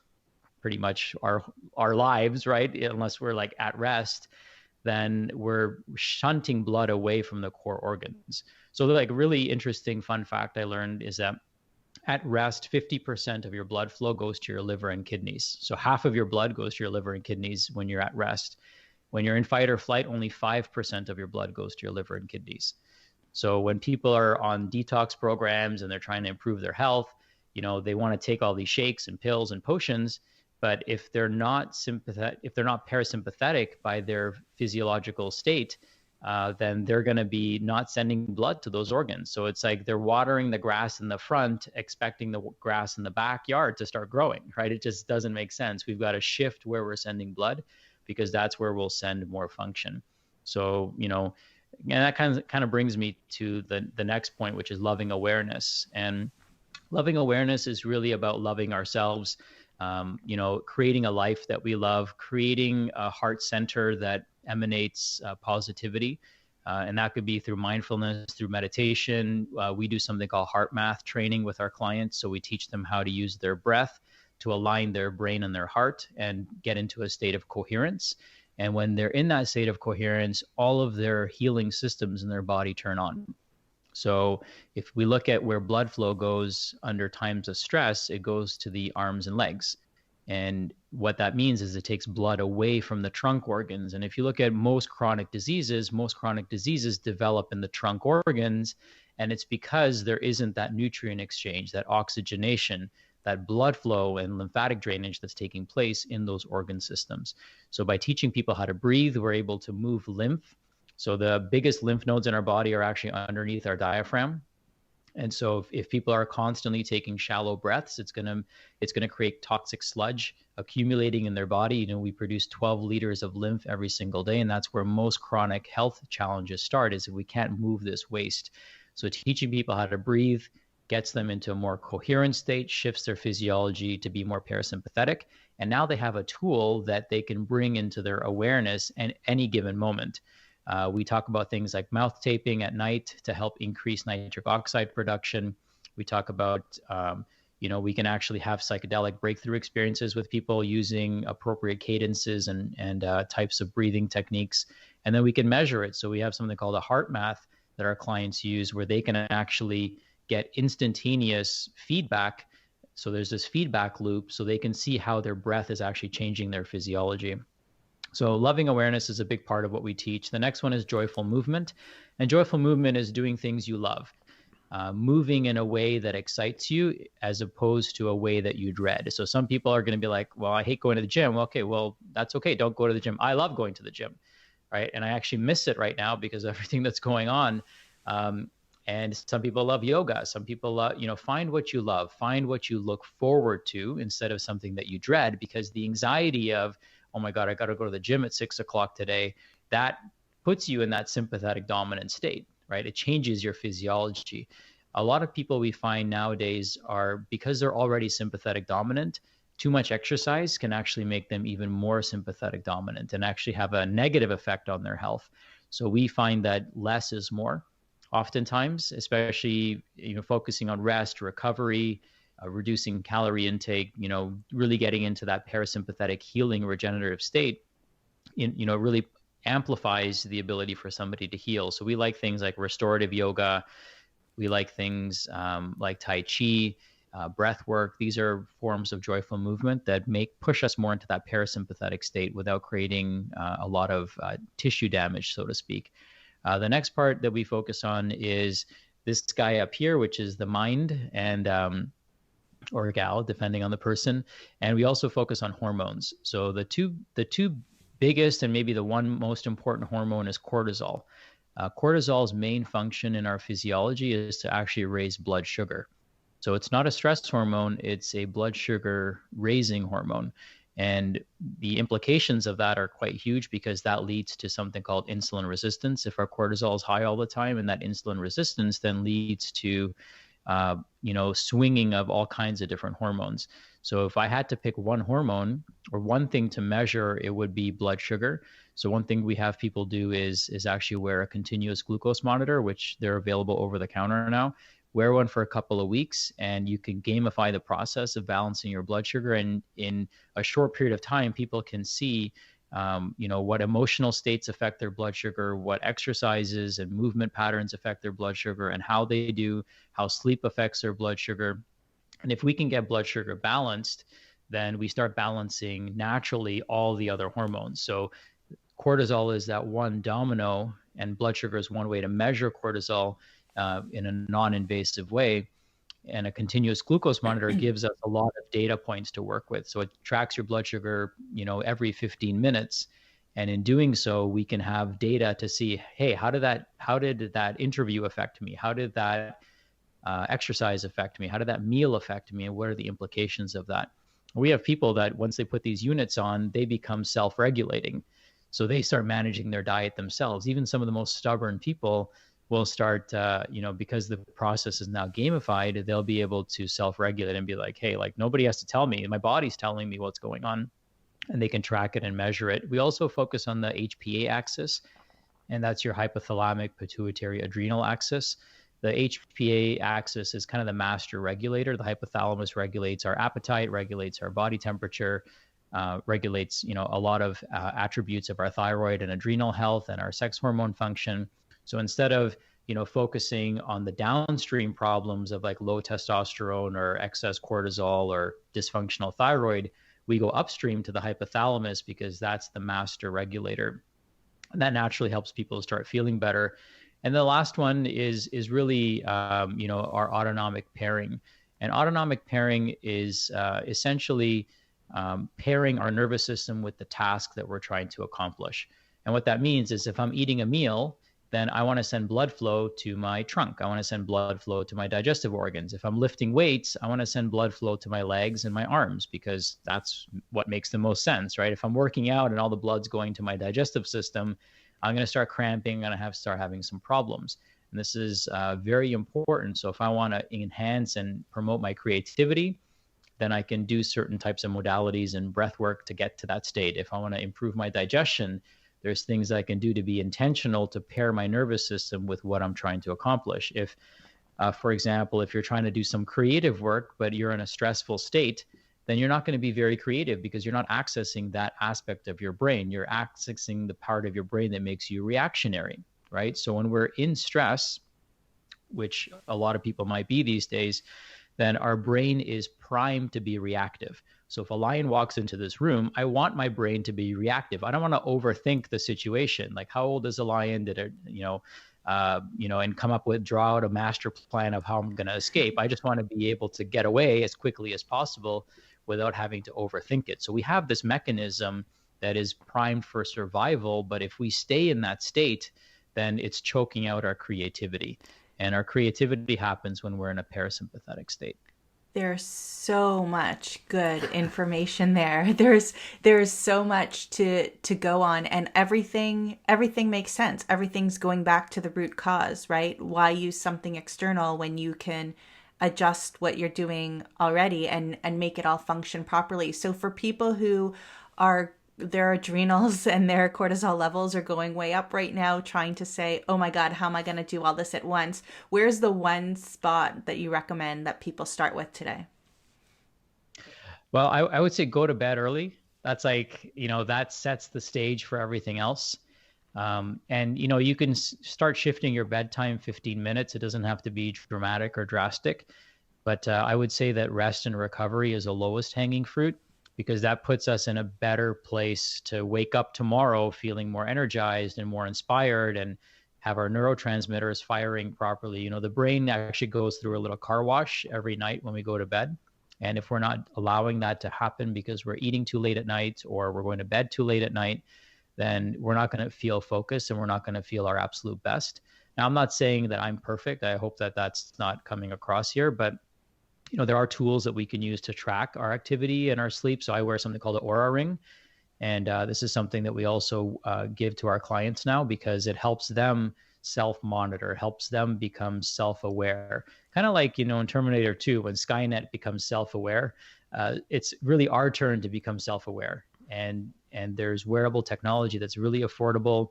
pretty much our lives, right? Unless we're like at rest, then we're shunting blood away from the core organs. So like really interesting fun fact I learned is that At rest, 50% of your blood flow goes to your liver and kidneys. So half of your blood goes to your liver and kidneys when you're at rest. When you're in fight or flight, only 5% of your blood goes to your liver and kidneys. So when people are on detox programs and they're trying to improve their health, they want to take all these shakes and pills and potions, but if they're not parasympathetic by their physiological state, then they're going to be not sending blood to those organs. So it's like they're watering the grass in the front, expecting the grass in the backyard to start growing, right? It just doesn't make sense. We've got to shift where we're sending blood, because that's where we'll send more function. So, and that kind of brings me to the next point, which is loving awareness. And loving awareness is really about loving ourselves, creating a life that we love, creating a heart center that emanates positivity. And that could be through mindfulness, through meditation. We do something called heart math training with our clients. So we teach them how to use their breath to align their brain and their heart and get into a state of coherence. And when they're in that state of coherence, all of their healing systems in their body turn on. So if we look at where blood flow goes under times of stress, it goes to the arms and legs. And what that means is it takes blood away from the trunk organs. And if you look at most chronic diseases develop in the trunk organs. And it's because there isn't that nutrient exchange, that oxygenation, that blood flow and lymphatic drainage that's taking place in those organ systems. So by teaching people how to breathe, we're able to move lymph. So the biggest lymph nodes in our body are actually underneath our diaphragm. And so if people are constantly taking shallow breaths, it's going to create toxic sludge accumulating in their body. We produce 12 liters of lymph every single day. And that's where most chronic health challenges start, is if we can't move this waste. So teaching people how to breathe gets them into a more coherent state, shifts their physiology to be more parasympathetic. And now they have a tool that they can bring into their awareness at any given moment. We talk about things like mouth taping at night to help increase nitric oxide production. We talk about, we can actually have psychedelic breakthrough experiences with people using appropriate cadences and types of breathing techniques. And then we can measure it. So we have something called a heart math that our clients use, where they can actually get instantaneous feedback. So there's this feedback loop, so they can see how their breath is actually changing their physiology. So loving awareness is a big part of what we teach. The next one is joyful movement. And joyful movement is doing things you love, moving in a way that excites you as opposed to a way that you dread. So some people are going to be like, well, I hate going to the gym. Well, okay, well, that's okay. Don't go to the gym. I love going to the gym, right? And I actually miss it right now because of everything that's going on. And some people love yoga. Some people love, find what you love, find what you look forward to instead of something that you dread, because the anxiety of, oh my God, I got to go to the gym at 6 o'clock today, that puts you in that sympathetic dominant state, right? It changes your physiology. A lot of people we find nowadays are, because they're already sympathetic dominant, too much exercise can actually make them even more sympathetic dominant and actually have a negative effect on their health. So we find that less is more. Oftentimes, especially focusing on rest, recovery, reducing calorie intake, really getting into that parasympathetic healing regenerative state, really amplifies the ability for somebody to heal. So we like things like restorative yoga. We like things like Tai Chi, breath work. These are forms of joyful movement that push us more into that parasympathetic state without creating a lot of tissue damage, so to speak. The next part that we focus on is this guy up here, which is the mind, and or gal, depending on the person. And we also focus on hormones. So the two biggest and maybe the one most important hormone is cortisol. Cortisol's main function in our physiology is to actually raise blood sugar. So it's not a stress hormone, it's a blood sugar raising hormone. And the implications of that are quite huge, because that leads to something called insulin resistance if our cortisol is high all the time. And that insulin resistance then leads to, swinging of all kinds of different hormones. So if I had to pick one hormone or one thing to measure, it would be blood sugar. So one thing we have people do is actually wear a continuous glucose monitor, which they're available over the counter now. Wear one for a couple of weeks, and you can gamify the process of balancing your blood sugar. And in a short period of time, people can see, what emotional states affect their blood sugar, what exercises and movement patterns affect their blood sugar, and how they do, how sleep affects their blood sugar. And if we can get blood sugar balanced, then we start balancing naturally all the other hormones. So cortisol is that one domino, and blood sugar is one way to measure cortisol in a non-invasive way. And a continuous glucose monitor gives us a lot of data points to work with. So it tracks your blood sugar, every 15 minutes. And in doing so, we can have data to see, hey, how did that interview affect me? How did that exercise affect me? How did that meal affect me? And what are the implications of that? We have people that once they put these units on, they become self-regulating. So they start managing their diet themselves. Even some of the most stubborn people will start, because the process is now gamified, they'll be able to self-regulate and be like, hey, like nobody has to tell me. My body's telling me what's going on, and they can track it and measure it. We also focus on the HPA axis, and that's your hypothalamic pituitary adrenal axis. The HPA axis is kind of the master regulator. The hypothalamus regulates our appetite, regulates our body temperature, regulates, a lot of attributes of our thyroid and adrenal health and our sex hormone function. So instead of, focusing on the downstream problems of like low testosterone or excess cortisol or dysfunctional thyroid, we go upstream to the hypothalamus because that's the master regulator. And that naturally helps people start feeling better. And the last one is really, our autonomic pairing. And autonomic pairing is essentially pairing our nervous system with the task that we're trying to accomplish. And what that means is if I'm eating a meal, then I want to send blood flow to my trunk. I want to send blood flow to my digestive organs. If I'm lifting weights, I want to send blood flow to my legs and my arms because that's what makes the most sense, right? If I'm working out and all the blood's going to my digestive system, I'm going to start cramping. I'm going to start having some problems. And this is very important. So if I want to enhance and promote my creativity, then I can do certain types of modalities and breath work to get to that state. If I want to improve my digestion, there's things I can do to be intentional to pair my nervous system with what I'm trying to accomplish. If, for example, if you're trying to do some creative work, but you're in a stressful state, then you're not going to be very creative because you're not accessing that aspect of your brain. You're accessing the part of your brain that makes you reactionary, right? So when we're in stress, which a lot of people might be these days, then our brain is primed to be reactive. So if a lion walks into this room, I want my brain to be reactive. I don't want to overthink the situation. Like, how old is a lion? Did it, and draw out a master plan of how I'm going to escape. I just want to be able to get away as quickly as possible without having to overthink it. So we have this mechanism that is primed for survival. But if we stay in that state, then it's choking out our creativity. And our creativity happens when we're in a parasympathetic state. There's so much good information there. There's so much to go on, and everything makes sense. Everything's going back to the root cause, right? Why use something external when you can adjust what you're doing already and make it all function properly? So for people who are their adrenals and their cortisol levels are going way up right now, trying to say, oh my God, how am I going to do all this at once? Where's the one spot that you recommend that people start with today? Well, I would say go to bed early. That's like, that sets the stage for everything else. And you can start shifting your bedtime 15 minutes. It doesn't have to be dramatic or drastic. But I would say that rest and recovery is the lowest hanging fruit, because that puts us in a better place to wake up tomorrow feeling more energized and more inspired and have our neurotransmitters firing properly. The brain actually goes through a little car wash every night when we go to bed. And if we're not allowing that to happen because we're eating too late at night or we're going to bed too late at night, then we're not going to feel focused and we're not going to feel our absolute best. Now, I'm not saying that I'm perfect. I hope that that's not coming across here, but there are tools that we can use to track our activity and our sleep. So I wear something called an Oura Ring. And this is something that we also give to our clients now because it helps them self-monitor, helps them become self-aware. Kind of like, in Terminator 2, when Skynet becomes self-aware, it's really our turn to become self-aware. And there's wearable technology that's really affordable.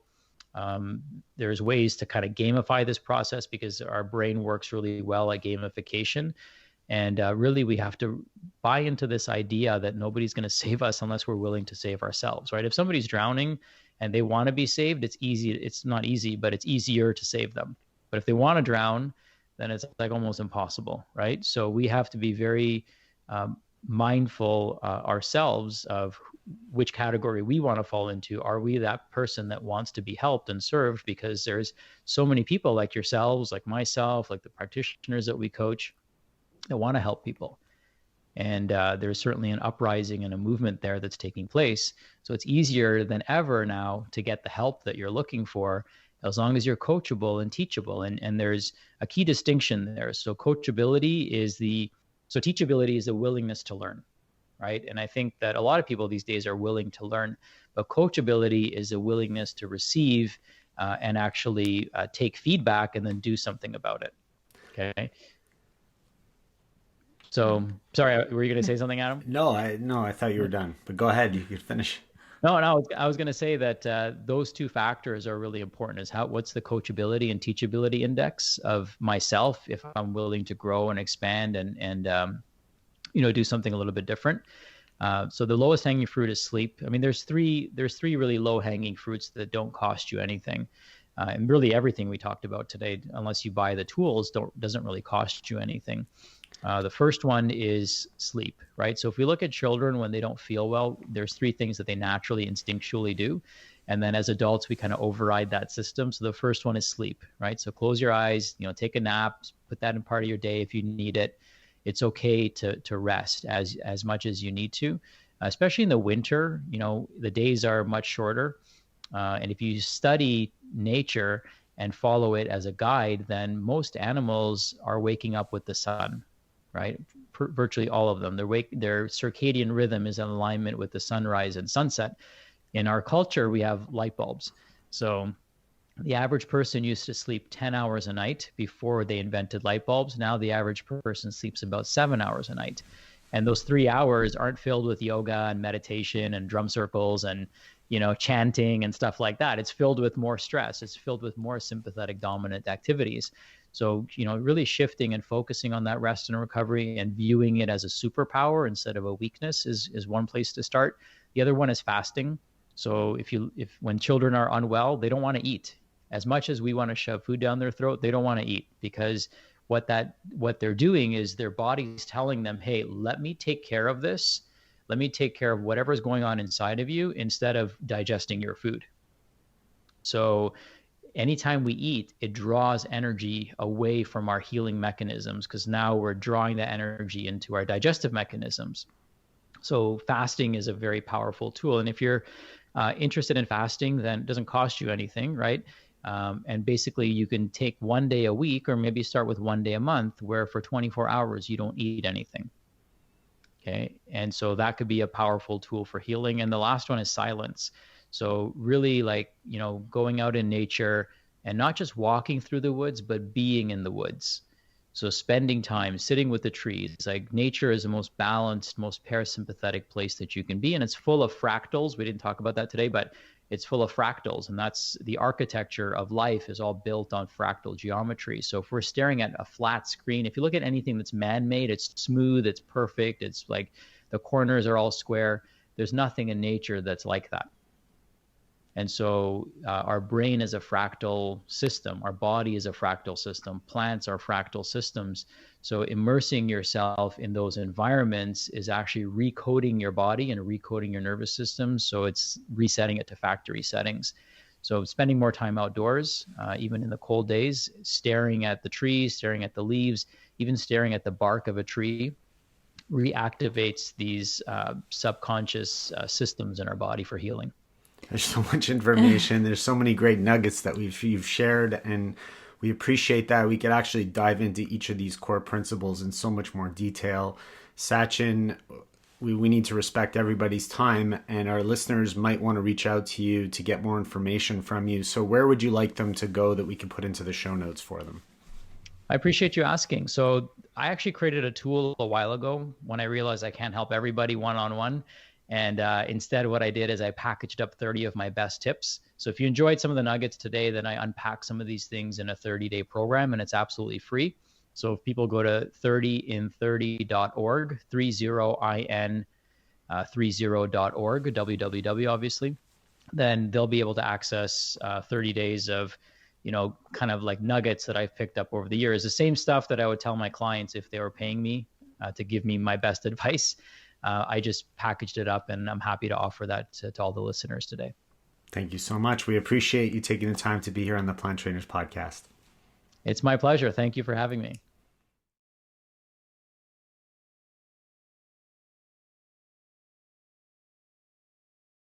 There's ways to kind of gamify this process because our brain works really well at gamification. And really, we have to buy into this idea that nobody's going to save us unless we're willing to save ourselves, right? If somebody's drowning and they want to be saved, it's easy. It's not easy, but it's easier to save them. But if they want to drown, then it's like almost impossible, right? So we have to be very mindful ourselves of which category we want to fall into. Are we that person that wants to be helped and served? Because there's so many people like yourselves, like myself, like the practitioners that we coach that want to help people. And there's certainly an uprising and a movement there that's taking place. So it's easier than ever now to get the help that you're looking for, as long as you're coachable and teachable. And there's a key distinction there. So teachability is the willingness to learn, right? And I think that a lot of people these days are willing to learn, but coachability is a willingness to receive and actually take feedback and then do something about it. Okay. So, sorry, were you going to say something, Adam? No, I thought you were done, but go ahead. You could finish. No, I was going to say that those two factors are really important. Is what's the coachability and teachability index of myself if I'm willing to grow and expand and do something a little bit different. So the lowest hanging fruit is sleep. I mean, there's three really low hanging fruits that don't cost you anything. And really everything we talked about today, unless you buy the tools, doesn't really cost you anything. The first one is sleep, right? So if we look at children when they don't feel well, there's three things that they naturally instinctually do. And then as adults, we kind of override that system. So the first one is sleep, right? So close your eyes, take a nap, put that in part of your day if you need it. It's okay to rest as much as you need to, especially in the winter. The days are much shorter. And if you study nature and follow it as a guide, then most animals are waking up with the sun, right? Virtually all of them. Their circadian rhythm is in alignment with the sunrise and sunset. In our culture, we have light bulbs. So the average person used to sleep 10 hours a night before they invented light bulbs. Now the average person sleeps about 7 hours a night. And those 3 hours aren't filled with yoga and meditation and drum circles and chanting and stuff like that. It's filled with more stress. It's filled with more sympathetic dominant activities. So, really shifting and focusing on that rest and recovery and viewing it as a superpower instead of a weakness is one place to start. The other one is fasting. So if when children are unwell, they don't want to eat. As much as we want to shove food down their throat, they don't want to eat, because what they're doing is their body's telling them, hey, let me take care of this. Let me take care of whatever's going on inside of you instead of digesting your food. So anytime we eat, it draws energy away from our healing mechanisms, because now we're drawing that energy into our digestive mechanisms. So fasting is a very powerful tool. And if you're interested in fasting, then it doesn't cost you anything, right? And basically you can take 1 day a week, or maybe start with 1 day a month, where for 24 hours you don't eat anything. Okay. And so that could be a powerful tool for healing. And the last one is silence. So really going out in nature and not just walking through the woods, but being in the woods. So spending time sitting with the trees. Like, nature is the most balanced, most parasympathetic place that you can be. And it's full of fractals. We didn't talk about that today, but it's full of fractals. And that's the architecture of life, is all built on fractal geometry. So if we're staring at a flat screen, if you look at anything that's man-made, it's smooth, it's perfect. It's like the corners are all square. There's nothing in nature that's like that. And so our brain is a fractal system. Our body is a fractal system. Plants are fractal systems. So immersing yourself in those environments is actually recoding your body and recoding your nervous system. So it's resetting it to factory settings. So spending more time outdoors, even in the cold days, staring at the trees, staring at the leaves, even staring at the bark of a tree, reactivates these subconscious systems in our body for healing. There's so much information. There's so many great nuggets that you've shared, and we appreciate that. We could actually dive into each of these core principles in so much more detail. Sachin, we need to respect everybody's time, and our listeners might want to reach out to you to get more information from you. So where would you like them to go that we can put into the show notes for them? I appreciate you asking. So I actually created a tool a while ago when I realized I can't help everybody one-on-one. And instead, what I did is I packaged up 30 of my best tips. So if you enjoyed some of the nuggets today, then I unpack some of these things in a 30-day program, and it's absolutely free. So if people go to 30in30.org, 30in30.org, www, obviously, then they'll be able to access 30 days of kind of like nuggets that I've picked up over the years. The same stuff that I would tell my clients if they were paying me to give me my best advice. I just packaged it up, and I'm happy to offer that to all the listeners today. Thank you so much. We appreciate you taking the time to be here on the Plant Trainers podcast. It's my pleasure. Thank you for having me.